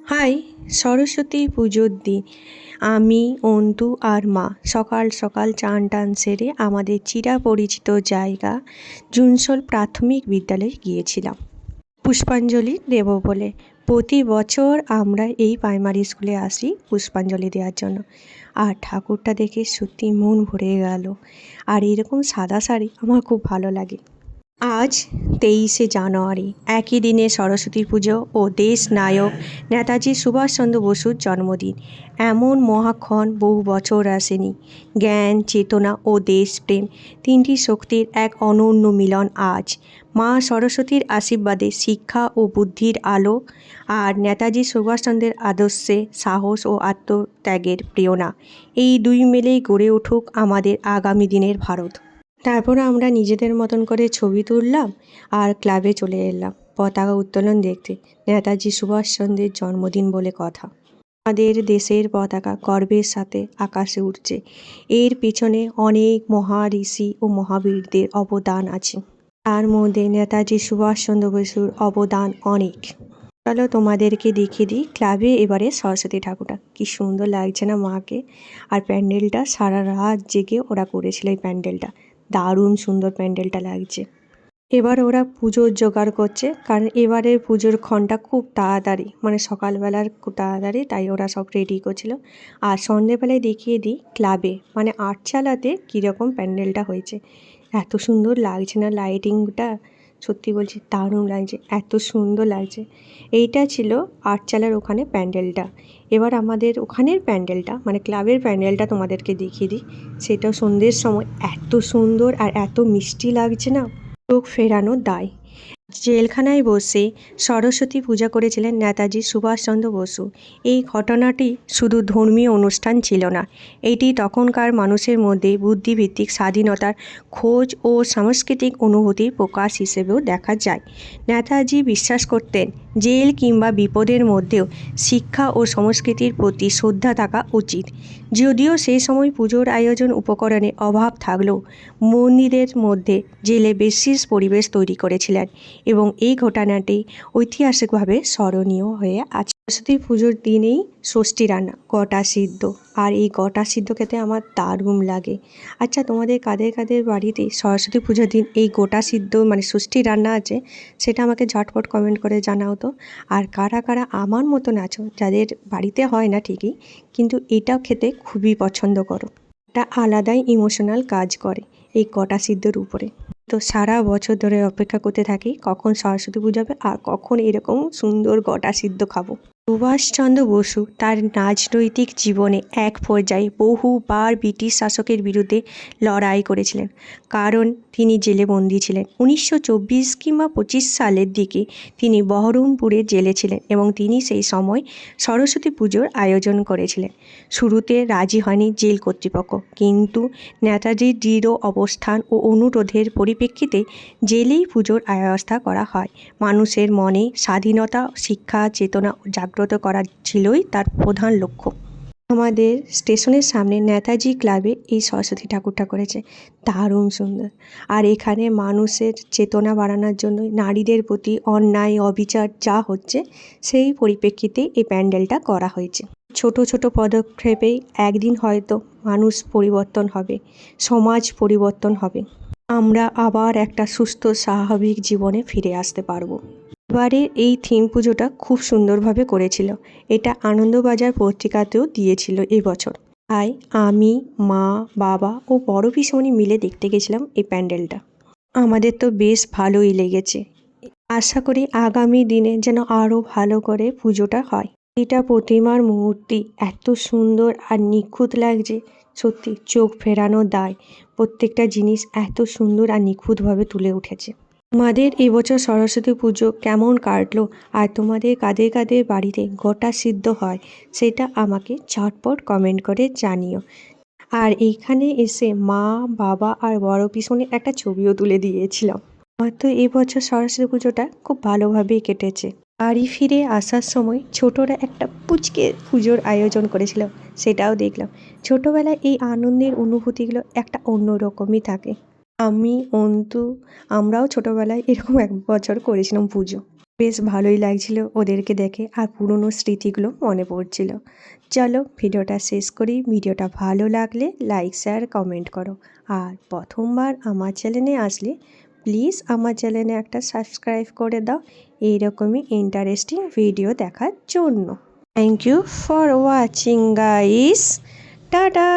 High, Saraswati পুজোর দিন আমি, অন্তু আর মা সকাল সকাল চান টান সেরে আমাদের চিরাপরিচিত জায়গা জুনসল প্রাথমিক বিদ্যালয়ে গিয়েছিলাম পুষ্পাঞ্জলি দেব বলে। প্রতি বছর আমরা এই প্রাইমারি স্কুলে আসি পুষ্পাঞ্জলি দেওয়ার জন্য। আর ঠাকুরটা দেখে সত্যি মন ভরে গেল। আর এরকম সাদা শাড়ি আমার খুব ভালো লাগে। আজ 23শে জানুয়ারি, একই দিনে সরস্বতী পুজো ও দেশ নায়ক নেতাজি সুভাষচন্দ্র বসুর জন্মদিন। এমন মহাক্ষণ বহু বছর আসেনি। জ্ঞান, চেতনা ও দেশপ্রেম, তিনটি শক্তির এক অনন্য মিলন আজ। মা সরস্বতীর আশীর্বাদে শিক্ষা ও বুদ্ধির আলো, আর নেতাজি সুভাষচন্দ্রের আদর্শে সাহস ও আত্মত্যাগের প্রেরণা, এই দুই মিলেই গড়ে উঠুক আমাদের আগামী দিনের ভারত। তারপর আমরা নিজেদের মতন করে ছবি তুললাম আর ক্লাবে চলে এলাম পতাকা উত্তোলন দেখতে। নেতাজি সুভাষচন্দ্রের জন্মদিন বলে কথা। আমাদের দেশের পতাকা গর্বের সাথে আকাশে উঠছে। এর পিছনে অনেক মহাঋষি ও মহাবীরদের অবদান আছে। তার মধ্যে নেতাজি সুভাষচন্দ্র বসুর অবদান অনেক। চলো তোমাদেরকে দেখিয়ে দিই ক্লাবে এবারে সরস্বতী ঠাকুরটা কি সুন্দর লাগছে না মাকে। আর প্যান্ডেলটা সারা রাত জেগে ওরা করেছিল। এই প্যান্ডেলটা দারুণ সুন্দর প্যান্ডেলটা লাগছে। এবার ওরা পুজোর জোগাড় করছে, কারণ এবারের পুজোর ক্ষণটা খুব তাড়াতাড়ি, মানে সকালবেলার খুব তাড়াতাড়ি, তাই ওরা সব রেডি করছিল। আর সন্ধেবেলায় দেখিয়ে দিই ক্লাবে, মানে আটচালাতে কীরকম প্যান্ডেলটা হয়েছে। এত সুন্দর লাগছে না লাইটিংটা, সত্যি বলছি দারুণ লাগছে, এত সুন্দর লাগছে। এইটা ছিল আটচালার ওখানে প্যান্ডেলটা। এবার আমাদের ওখানের প্যান্ডেলটা, মানে ক্লাবের প্যান্ডেলটা তোমাদেরকে দেখিয়ে দিই। সেটাও সন্ধ্যের সময় এত সুন্দর আর এত মিষ্টি লাগছে না, চোখ ফেরানো দায়। জেলখানায় বসে সরস্বতী পূজা করেছিলেন নেতাজি সুভাষচন্দ্র বসু। এই ঘটনাটি শুধু ধর্মীয় অনুষ্ঠান ছিল না, এটি তখনকার মানুষের মধ্যে বুদ্ধিভিত্তিক স্বাধীনতার খোঁজ ও সাংস্কৃতিক অনুভূতির প্রকাশ হিসেবেও দেখা যায়। নেতাজি বিশ্বাস করতেন জেল কিংবা বিপদের মধ্যেও শিক্ষা ও সংস্কৃতির প্রতি শ্রদ্ধা থাকা উচিত। যদিও সেই সময় পুজোর আয়োজন উপকরণে অভাব থাকলেও মন্দিরের মধ্যে জেলে বিশেষ পরিবেশ তৈরি করেছিলেন, এবং এই ঘটনাটি ঐতিহাসিকভাবে স্মরণীয় হয়ে আছে। সরস্বতী পুজোর দিনেই ষষ্ঠী রান্না গোটা সিদ্ধ, আর এই গোটা সিদ্ধ খেতে আমার দারুণ লাগে। আচ্ছা, তোমাদের কাদের কাদের বাড়িতে সরস্বতী পুজোর দিন এই গোটা সিদ্ধ মানে ষষ্ঠী রান্না আছে, সেটা আমাকে ঝটপট কমেন্ট করে জানাও তো। আর কারা কারা আমার মতন আছো যাদের বাড়িতে হয় না ঠিকই, কিন্তু এটাও খেতে খুবই পছন্দ করো। এটা আলাদাই ইমোশনাল কাজ করে এই গোটা সিদ্ধর উপরে। তো সারা বছর ধরে অপেক্ষা করতে থাকি কখন সরস্বতী পুজো হবে আর কখন এরকম সুন্দর গোটা সিদ্ধ খাবো। সুভাষচন্দ্র বসু তার রাজনৈতিক জীবনে এক পর্যায়ে বহুবার ব্রিটিশ শাসকের বিরুদ্ধে লড়াই করেছিলেন, কারণ তিনি জেলে বন্দী ছিলেন। 1924 কিংবা 25 সালের দিকে তিনি বহরমপুরে জেলে ছিলেন, এবং তিনি সেই সময় সরস্বতী পুজোর আয়োজন করেছিলেন। শুরুতে রাজি হয়নি জেল কর্তৃপক্ষ, কিন্তু নেতাজির দৃঢ় অবস্থান ও অনুরোধের পরিপ্রেক্ষিতে জেলেই পুজোর ব্যবস্থা করা হয়। মানুষের মনে স্বাধীনতা, শিক্ষা, চেতনা জাগ্রত করা ছিলই তার প্রধান লক্ষ্য। আমাদের স্টেশনের সামনে নেতাজি ক্লাবে এই সরস্বতী ঠাকুরটা করেছে, দারুণ সুন্দর। আর এখানে মানুষের চেতনা বাড়ানোর জন্য নারীদের প্রতি অন্যায় অবিচার যা হচ্ছে, সেই পরিপ্রেক্ষিতে এই প্যান্ডেলটা করা হয়েছে। ছোট ছোট পদক্ষেপেই একদিন হয়তো মানুষ পরিবর্তন হবে, সমাজ পরিবর্তন হবে, আমরা আবার একটা সুস্থ স্বাভাবিক জীবনে ফিরে আসতে পারবো। এবারের এই থিম পুজোটা খুব সুন্দরভাবে করেছিল। এটা আনন্দবাজার পত্রিকাতেও দিয়েছিল এবছর। তাই আমি, মা, বাবা ও বড় পিসমণি মিলে দেখতে গেছিলাম এই প্যান্ডেলটা। আমাদের তো বেশ ভালোই লেগেছে। আশা করি আগামী দিনে যেন আরও ভালো করে পুজোটা হয়। এটা প্রতিমার মূর্তি এত সুন্দর আর নিখুঁত লাগছে, সত্যি চোখ ফেরানো দায়। প্রত্যেকটা জিনিস এত সুন্দর আর নিখুঁতভাবে তুলে উঠেছে। তোমাদের এবছর সরস্বতী পুজো কেমন কাটলো, আর তোমাদের কাদের কাদের বাড়িতে গোটা সিদ্ধ হয়, সেটা আমাকে ঝটপট কমেন্ট করে জানিও। আর এইখানে এসে মা, বাবা আর বড় পিসনের একটা ছবিও তুলে দিয়েছিলাম। আমার তো এবছর সরস্বতী পুজোটা খুব ভালোভাবেই কেটেছে। বাড়ি ফিরে আসার সময় ছোটরা একটা পুচকে পুজোর আয়োজন করেছিল, সেটাও দেখলাম। ছোটোবেলায় এই আনন্দের অনুভূতিগুলো একটা অন্যরকমই থাকে। আমি, অন্তু, আমরাও ছোটোবেলায় এরকম এক বছর করেছিলাম পুজো। বেশ ভালোই লাগছিল ওদেরকে দেখে, আর পুরনো স্মৃতিগুলো মনে পড়ছিল। চলো ভিডিওটা শেষ করি। ভিডিওটা ভালো লাগলে লাইক শেয়ার কমেন্ট করো, আর প্রথমবার আমার চ্যানেলে আসলে প্লিজ আমার চ্যানেলে একটা সাবস্ক্রাইব করে দাও এইরকমই ইন্টারেস্টিং ভিডিও দেখার জন্য। Thank you for watching guys. Tata.